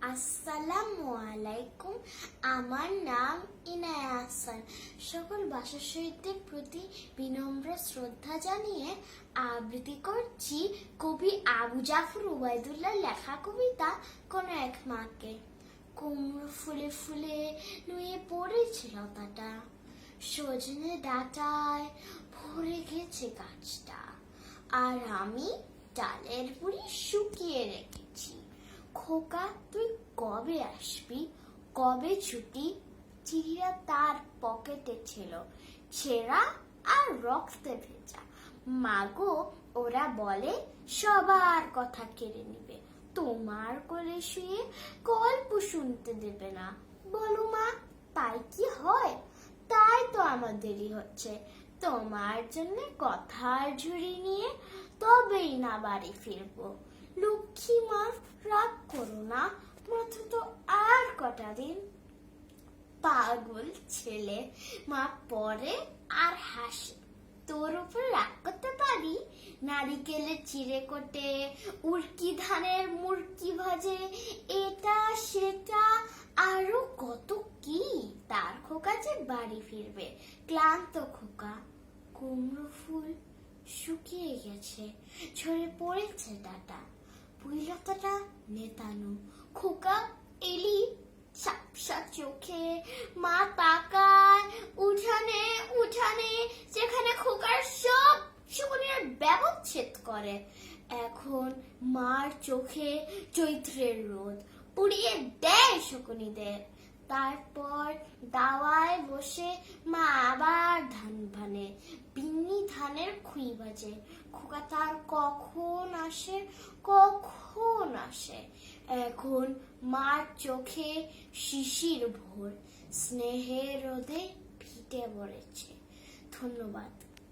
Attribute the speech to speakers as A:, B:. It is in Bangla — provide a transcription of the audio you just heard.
A: আসসালামু আলাইকুম। আমার নাম ইনায়া আহসান। সকল ভাষা শহীদদের প্রতি বিনম্র শ্রদ্ধা জানিয়ে আবৃত্তি করছি কবি আবু জাফর ওবায়দুল্লাহর লেখা কবিতা কোনো এক মাকে। কুমড়ো ফুলে ফুলে নুয়ে পড়েছে লতাটা, সজনে ডাঁটায় ভরে গেছে গাছটা, আর আমি ডালের গুঁড়ি শুকিয়ে রেখেছি। খোকা তুই কবে আসবি, কবে ছুটি? চিঠিটা তার পকেটে ছিল, ছেঁড়া আর রক্তে ভেজা। মাগো ওরা বলে সবার কথা কেড়ে নিবে, তোমার কোলে শুয়ে গল্প শুনতে দেবে না। বলো মা, তাই কি হয়? তাই তো আমার দেরি হচ্ছে তোমার জন্য কথার ঝুড়ি নিয়ে, তবেই না বাড়ি ফিরবো। লক্ষ্মী মা, রাগ করো না, মাত্র তো আর কটা দিন। পাগল ছেলে, মা পড়ে আর হাসে। তোর উপর রাগ করতে পারি? নারিকেলের চিড়ে কোটে, উড়কি ধানের মুড়কি ভাজে, এটা সেটা আরো কত কি। তার খোকা যে বাড়ি ফিরবে, ক্লান্ত খোকা। কুমড়ো ফুল শুকিয়ে গেছে, ঝরে পড়েছে ডাটা, পুইলতাটা নেতানো। খোকা এলি সাপসা চোখে, মা তাকায় উঠানে উঠানে, যেখানে খোকার সব শকুনির ব্যবচ্ছেদ করে। এখন মার চোখে চৈত্রের রোদ পুড়িয়ে দেয় শকুনিদের। তারপর দাওয়ায় বসে মা আবার ধান ভানে, বিন্নি ধানের খুই বাজে। খোকা তার কখন আসে, কখন আসে। এখন মার চোখে শিশির ভোর, স্নেহের রোদে ভিটে পড়েছে। ধন্যবাদ।